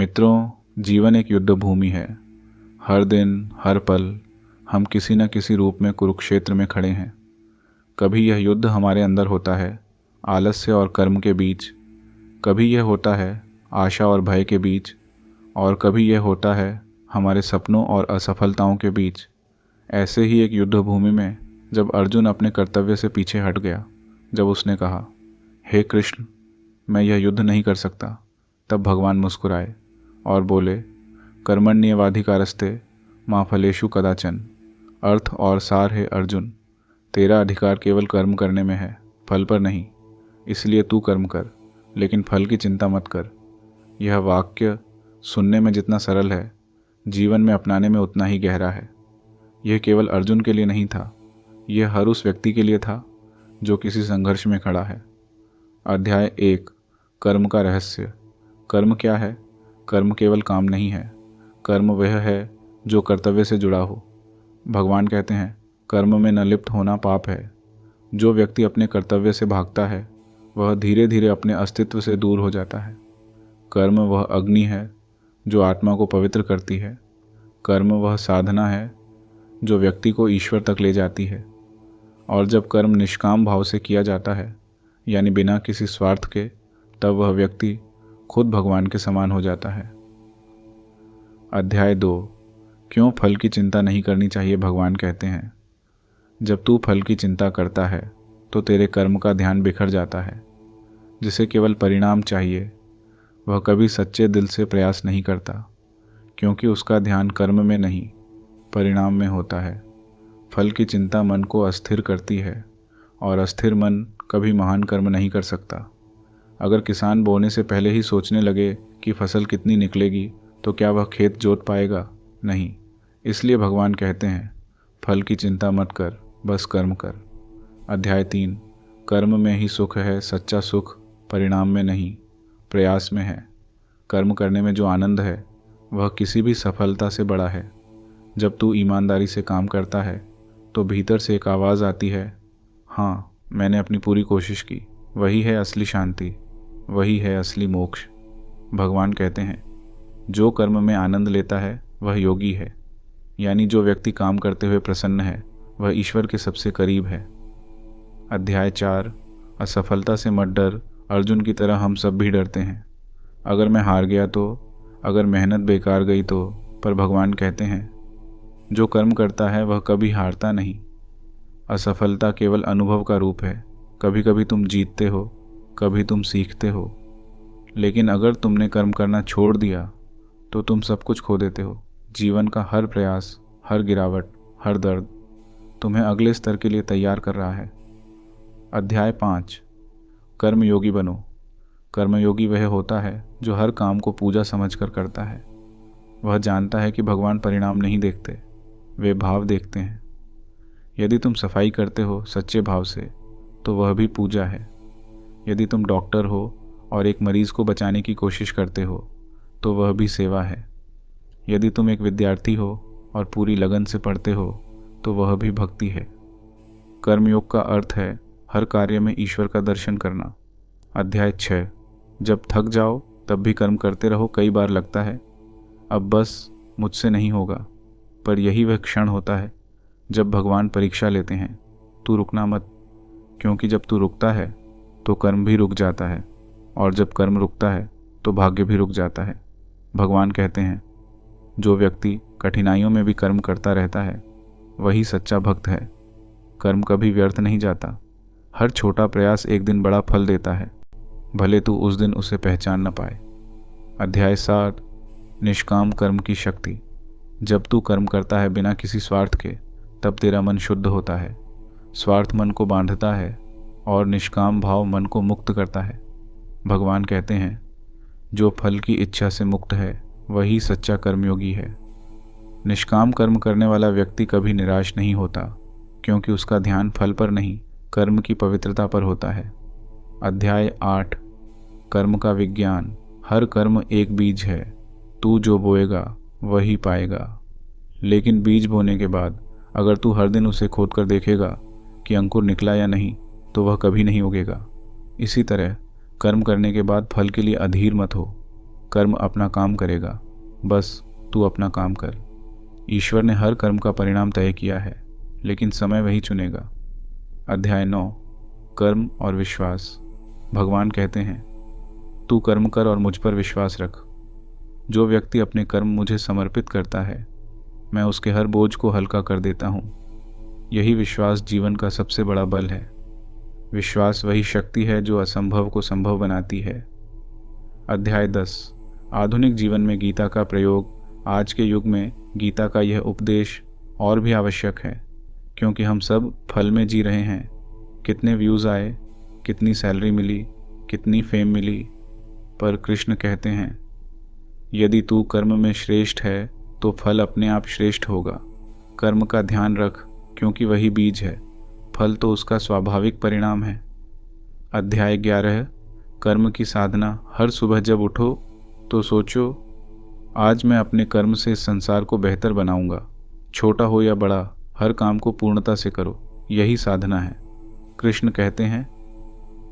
मित्रों, जीवन एक युद्ध भूमि है। हर दिन हर पल हम किसी न किसी रूप में कुरुक्षेत्र में खड़े हैं। कभी यह युद्ध हमारे अंदर होता है, आलस्य और कर्म के बीच। कभी यह होता है आशा और भय के बीच, और कभी यह होता है हमारे सपनों और असफलताओं के बीच। ऐसे ही एक युद्ध भूमि में जब अर्जुन अपने कर्तव्य से पीछे हट गया, जब उसने कहा, हे कृष्ण, मैं यह युद्ध नहीं कर सकता, तब भगवान मुस्कुराए और बोले, कर्मण्येवाधिकारस्ते मा फलेषु कदाचन। अर्थ और सार है अर्जुन, तेरा अधिकार केवल कर्म करने में है, फल पर नहीं। इसलिए तू कर्म कर, लेकिन फल की चिंता मत कर। यह वाक्य सुनने में जितना सरल है, जीवन में अपनाने में उतना ही गहरा है। यह केवल अर्जुन के लिए नहीं था, यह हर उस व्यक्ति के लिए था जो किसी संघर्ष में खड़ा है। अध्याय 1, कर्म का रहस्य। कर्म क्या है? कर्म केवल काम नहीं है। कर्म वह है जो कर्तव्य से जुड़ा हो। भगवान कहते हैं, कर्म में न लिप्त होना पाप है। जो व्यक्ति अपने कर्तव्य से भागता है, वह धीरे धीरे अपने अस्तित्व से दूर हो जाता है। कर्म वह अग्नि है जो आत्मा को पवित्र करती है। कर्म वह साधना है जो व्यक्ति को ईश्वर तक ले जाती है। और जब कर्म निष्काम भाव से किया जाता है, यानी बिना किसी स्वार्थ के, तब वह व्यक्ति खुद भगवान के समान हो जाता है। अध्याय 2, क्यों फल की चिंता नहीं करनी चाहिए। भगवान कहते हैं, जब तू फल की चिंता करता है तो तेरे कर्म का ध्यान बिखर जाता है। जिसे केवल परिणाम चाहिए, वह कभी सच्चे दिल से प्रयास नहीं करता, क्योंकि उसका ध्यान कर्म में नहीं, परिणाम में होता है। फल की चिंता मन को अस्थिर करती है, और अस्थिर मन कभी महान कर्म नहीं कर सकता। अगर किसान बोने से पहले ही सोचने लगे कि फसल कितनी निकलेगी, तो क्या वह खेत जोत पाएगा? नहीं। इसलिए भगवान कहते हैं, फल की चिंता मत कर, बस कर्म कर। अध्याय 3, कर्म में ही सुख है। सच्चा सुख परिणाम में नहीं, प्रयास में है। कर्म करने में जो आनंद है, वह किसी भी सफलता से बड़ा है। जब तू ईमानदारी से काम करता है, तो भीतर से एक आवाज़ आती है, हाँ, मैंने अपनी पूरी कोशिश की। वही है असली शांति, वही है असली मोक्ष। भगवान कहते हैं, जो कर्म में आनंद लेता है वह योगी है। यानी जो व्यक्ति काम करते हुए प्रसन्न है, वह ईश्वर के सबसे करीब है। अध्याय 4, असफलता से मत डर। अर्जुन की तरह हम सब भी डरते हैं। अगर मैं हार गया तो, अगर मेहनत बेकार गई तो, पर भगवान कहते हैं, जो कर्म करता है वह कभी हारता नहीं। असफलता केवल अनुभव का रूप है। कभी कभी तुम जीतते हो, कभी तुम सीखते हो, लेकिन अगर तुमने कर्म करना छोड़ दिया तो तुम सब कुछ खो देते हो। जीवन का हर प्रयास, हर गिरावट, हर दर्द तुम्हें अगले स्तर के लिए तैयार कर रहा है। अध्याय 5, कर्मयोगी बनो। कर्मयोगी वह होता है जो हर काम को पूजा समझकर करता है। वह जानता है कि भगवान परिणाम नहीं देखते, वे भाव देखते हैं। यदि तुम सफाई करते हो सच्चे भाव से, तो वह भी पूजा है। यदि तुम डॉक्टर हो और एक मरीज को बचाने की कोशिश करते हो, तो वह भी सेवा है। यदि तुम एक विद्यार्थी हो और पूरी लगन से पढ़ते हो, तो वह भी भक्ति है। कर्मयोग का अर्थ है हर कार्य में ईश्वर का दर्शन करना। अध्याय 6, जब थक जाओ तब भी कर्म करते रहो। कई बार लगता है, अब बस मुझसे नहीं होगा, पर यही वह क्षण होता है जब भगवान परीक्षा लेते हैं। तू रुकना मत, क्योंकि जब तू रुकता है तो कर्म भी रुक जाता है, और जब कर्म रुकता है तो भाग्य भी रुक जाता है। भगवान कहते हैं, जो व्यक्ति कठिनाइयों में भी कर्म करता रहता है, वही सच्चा भक्त है। कर्म कभी व्यर्थ नहीं जाता। हर छोटा प्रयास एक दिन बड़ा फल देता है, भले तू उस दिन उसे पहचान न पाए। अध्याय 7, निष्काम कर्म की शक्ति। जब तू कर्म करता है बिना किसी स्वार्थ के, तब तेरा मन शुद्ध होता है। स्वार्थ मन को बांधता है और निष्काम भाव मन को मुक्त करता है। भगवान कहते हैं, जो फल की इच्छा से मुक्त है, वही सच्चा कर्मयोगी है। निष्काम कर्म करने वाला व्यक्ति कभी निराश नहीं होता, क्योंकि उसका ध्यान फल पर नहीं, कर्म की पवित्रता पर होता है। अध्याय 8, कर्म का विज्ञान। हर कर्म एक बीज है, तू जो बोएगा वही पाएगा। लेकिन बीज बोने के बाद अगर तू हर दिन उसे खोद कर देखेगा कि अंकुर निकला या नहीं, तो वह कभी नहीं उगेगा। इसी तरह कर्म करने के बाद फल के लिए अधीर मत हो। कर्म अपना काम करेगा, बस तू अपना काम कर। ईश्वर ने हर कर्म का परिणाम तय किया है, लेकिन समय वही चुनेगा। अध्याय 9, कर्म और विश्वास। भगवान कहते हैं, तू कर्म कर और मुझ पर विश्वास रख। जो व्यक्ति अपने कर्म मुझे समर्पित करता है, मैं उसके हर बोझ को हल्का कर देता हूँ। यही विश्वास जीवन का सबसे बड़ा बल है। विश्वास वही शक्ति है जो असंभव को संभव बनाती है। अध्याय 10, आधुनिक जीवन में गीता का प्रयोग। आज के युग में गीता का यह उपदेश और भी आवश्यक है, क्योंकि हम सब फल में जी रहे हैं। कितने व्यूज़ आए, कितनी सैलरी मिली, कितनी फेम मिली, पर कृष्ण कहते हैं, यदि तू कर्म में श्रेष्ठ है तो फल अपने आप श्रेष्ठ होगा। कर्म का ध्यान रख, क्योंकि वही बीज है, फल तो उसका स्वाभाविक परिणाम है। अध्याय 11, कर्म की साधना। हर सुबह जब उठो तो सोचो, आज मैं अपने कर्म से इस संसार को बेहतर बनाऊंगा। छोटा हो या बड़ा, हर काम को पूर्णता से करो, यही साधना है। कृष्ण कहते हैं,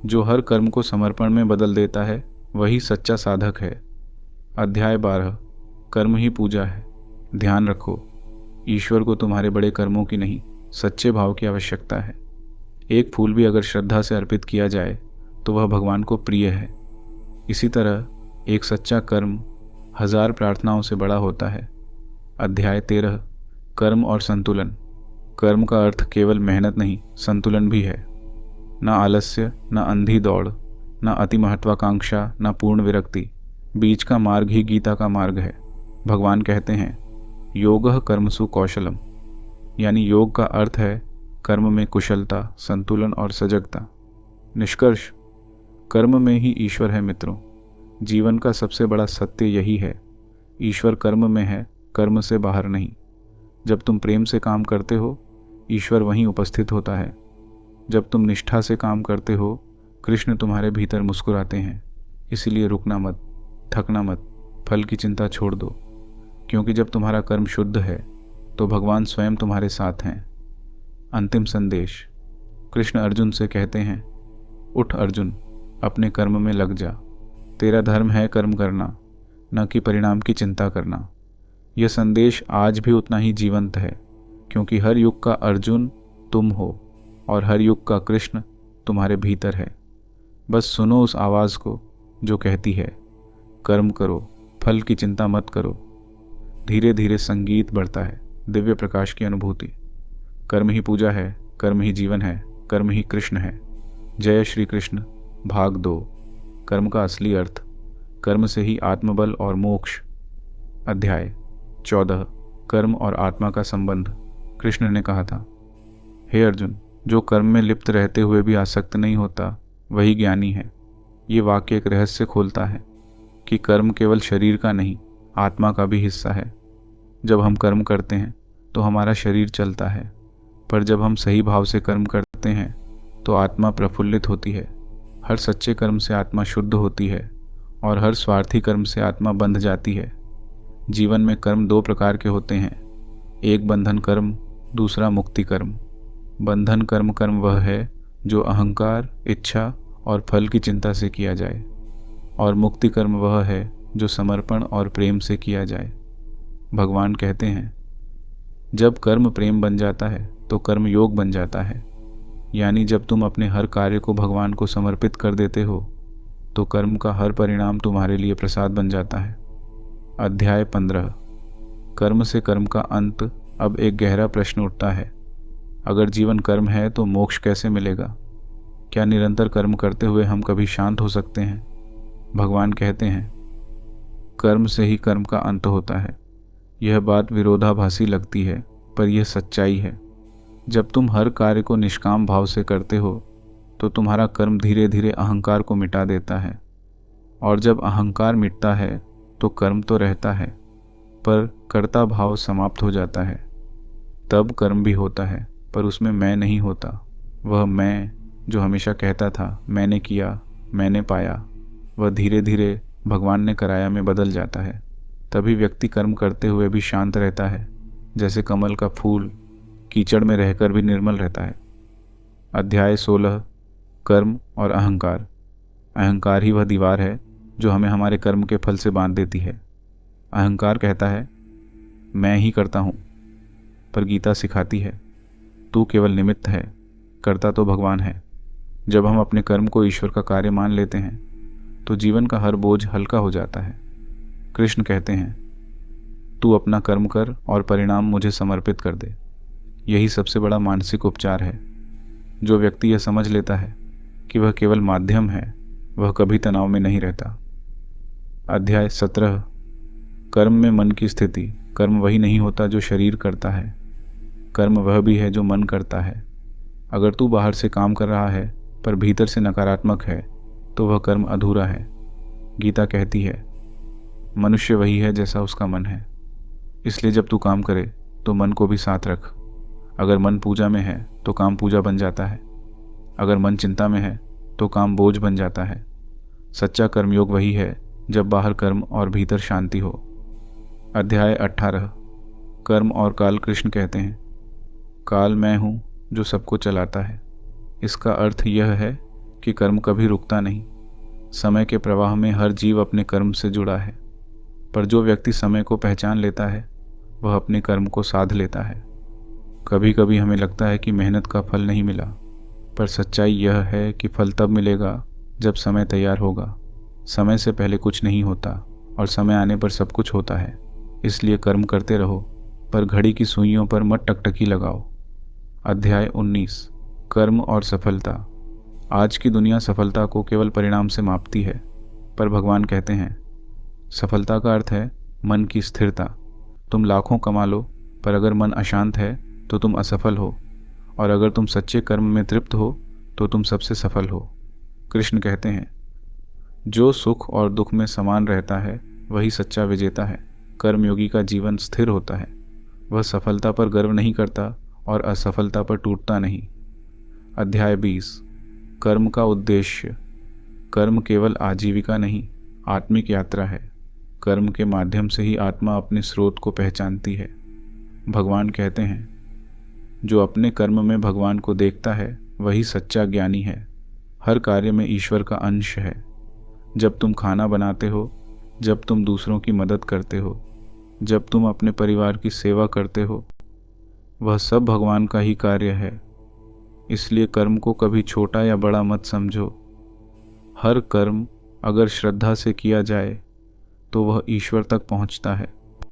जो हर कर्म को समर्पण में बदल देता है वही सच्चा साधक है। अध्याय 12, कर्म ही पूजा है। ध्यान रखो, ईश्वर को तुम्हारे बड़े कर्मों की नहीं, सच्चे भाव की आवश्यकता है। एक फूल भी अगर श्रद्धा से अर्पित किया जाए तो वह भगवान को प्रिय है। इसी तरह एक सच्चा कर्म 1000 प्रार्थनाओं से बड़ा होता है। अध्याय 13, कर्म और संतुलन। कर्म का अर्थ केवल मेहनत नहीं, संतुलन भी है। न आलस्य, न अंधी दौड़, न अति महत्वाकांक्षा, न पूर्ण विरक्ति। बीच का मार्ग ही गीता का मार्ग है। भगवान कहते हैं, योगः कर्मसु कौशलम, यानी योग का अर्थ है कर्म में कुशलता, संतुलन और सजगता। निष्कर्ष, कर्म में ही ईश्वर है मित्रों। जीवन का सबसे बड़ा सत्य यही है, ईश्वर कर्म में है, कर्म से बाहर नहीं। जब तुम प्रेम से काम करते हो, ईश्वर वहीं उपस्थित होता है। जब तुम निष्ठा से काम करते हो, कृष्ण तुम्हारे भीतर मुस्कुराते हैं। इसीलिए रुकना मत, थकना मत, फल की चिंता छोड़ दो, क्योंकि जब तुम्हारा कर्म शुद्ध है तो भगवान स्वयं तुम्हारे साथ हैं। अंतिम संदेश। कृष्ण अर्जुन से कहते हैं, उठ अर्जुन, अपने कर्म में लग जा। तेरा धर्म है कर्म करना, न कि परिणाम की चिंता करना। यह संदेश आज भी उतना ही जीवंत है, क्योंकि हर युग का अर्जुन तुम हो और हर युग का कृष्ण तुम्हारे भीतर है। बस सुनो उस आवाज़ को जो कहती है, कर्म करो, फल की चिंता मत करो। धीरे धीरे संगीत बढ़ता है, दिव्य प्रकाश की अनुभूति। कर्म ही पूजा है, कर्म ही जीवन है, कर्म ही कृष्ण है। जय श्री कृष्ण। भाग 2, कर्म का असली अर्थ। कर्म से ही आत्मबल और मोक्ष। अध्याय 14, कर्म और आत्मा का संबंध। कृष्ण ने कहा था, हे अर्जुन, जो कर्म में लिप्त रहते हुए भी आसक्त नहीं होता वही ज्ञानी है। ये वाक्य एक रहस्य खोलता है कि कर्म केवल शरीर का नहीं, आत्मा का भी हिस्सा है। जब हम कर्म करते हैं तो हमारा शरीर चलता है, पर जब हम सही भाव से कर्म करते हैं तो आत्मा प्रफुल्लित होती है। हर सच्चे कर्म से आत्मा शुद्ध होती है और हर स्वार्थी कर्म से आत्मा बंध जाती है। जीवन में कर्म 2 प्रकार के होते हैं, एक बंधन कर्म, दूसरा मुक्ति कर्म। बंधन कर्म वह है जो अहंकार, इच्छा और फल की चिंता से किया जाए, और मुक्ति कर्म वह है जो समर्पण और प्रेम से किया जाए। भगवान कहते हैं, जब कर्म प्रेम बन जाता है तो कर्म योग बन जाता है। यानी जब तुम अपने हर कार्य को भगवान को समर्पित कर देते हो तो कर्म का हर परिणाम तुम्हारे लिए प्रसाद बन जाता है। अध्याय 15, कर्म से कर्म का अंत। अब एक गहरा प्रश्न उठता है, अगर जीवन कर्म है तो मोक्ष कैसे मिलेगा? क्या निरंतर कर्म करते हुए हम कभी शांत हो सकते हैं? भगवान कहते हैं, कर्म से ही कर्म का अंत होता है। यह बात विरोधाभासी लगती है, पर यह सच्चाई है। जब तुम हर कार्य को निष्काम भाव से करते हो तो तुम्हारा कर्म धीरे धीरे अहंकार को मिटा देता है, और जब अहंकार मिटता है तो कर्म तो रहता है, पर कर्ता भाव समाप्त हो जाता है। तब कर्म भी होता है, पर उसमें मैं नहीं होता। वह मैं जो हमेशा कहता था मैंने किया, मैंने पाया, वह धीरे धीरे भगवान ने कराया में बदल जाता है। तभी व्यक्ति कर्म करते हुए भी शांत रहता है, जैसे कमल का फूल कीचड़ में रहकर भी निर्मल रहता है। अध्याय 16, कर्म और अहंकार। अहंकार ही वह दीवार है जो हमें हमारे कर्म के फल से बांध देती है। अहंकार कहता है मैं ही करता हूँ, पर गीता सिखाती है तू केवल निमित्त है, करता तो भगवान है। जब हम अपने कर्म को ईश्वर का कार्य मान लेते हैं तो जीवन का हर बोझ हल्का हो जाता है। कृष्ण कहते हैं तू अपना कर्म कर और परिणाम मुझे समर्पित कर दे। यही सबसे बड़ा मानसिक उपचार है। जो व्यक्ति यह समझ लेता है कि वह केवल माध्यम है, वह कभी तनाव में नहीं रहता। अध्याय 17। कर्म में मन की स्थिति। कर्म वही नहीं होता जो शरीर करता है, कर्म वह भी है जो मन करता है। अगर तू बाहर से काम कर रहा है पर भीतर से नकारात्मक है तो वह कर्म अधूरा है। गीता कहती है मनुष्य वही है जैसा उसका मन है। इसलिए जब तू काम करे तो मन को भी साथ रख। अगर मन पूजा में है तो काम पूजा बन जाता है, अगर मन चिंता में है तो काम बोझ बन जाता है। सच्चा कर्मयोग वही है जब बाहर कर्म और भीतर शांति हो। अध्याय 18। कर्म और काल। कृष्ण कहते हैं काल मैं हूँ जो सबको चलाता है। इसका अर्थ यह है कि कर्म कभी रुकता नहीं। समय के प्रवाह में हर जीव अपने कर्म से जुड़ा है, पर जो व्यक्ति समय को पहचान लेता है वह अपने कर्म को साध लेता है। कभी कभी हमें लगता है कि मेहनत का फल नहीं मिला, पर सच्चाई यह है कि फल तब मिलेगा जब समय तैयार होगा। समय से पहले कुछ नहीं होता और समय आने पर सब कुछ होता है। इसलिए कर्म करते रहो, पर घड़ी की सुइयों पर मत टकटकी लगाओ। अध्याय 19। कर्म और सफलता। आज की दुनिया सफलता को केवल परिणाम से मापती है, पर भगवान कहते हैं सफलता का अर्थ है मन की स्थिरता। तुम लाखों कमा लो, पर अगर मन अशांत है तो तुम असफल हो, और अगर तुम सच्चे कर्म में तृप्त हो तो तुम सबसे सफल हो। कृष्ण कहते हैं जो सुख और दुख में समान रहता है वही सच्चा विजेता है। कर्मयोगी का जीवन स्थिर होता है। वह सफलता पर गर्व नहीं करता और असफलता पर टूटता नहीं। अध्याय 20। कर्म का उद्देश्य। कर्म केवल आजीविका नहीं, आत्मिक यात्रा है। कर्म के माध्यम से ही आत्मा अपने स्रोत को पहचानती है। भगवान कहते हैं जो अपने कर्म में भगवान को देखता है वही सच्चा ज्ञानी है। हर कार्य में ईश्वर का अंश है। जब तुम खाना बनाते हो, जब तुम दूसरों की मदद करते हो, जब तुम अपने परिवार की सेवा करते हो, वह सब भगवान का ही कार्य है। इसलिए कर्म को कभी छोटा या बड़ा मत समझो। हर कर्म अगर श्रद्धा से किया जाए तो वह ईश्वर तक पहुंचता है।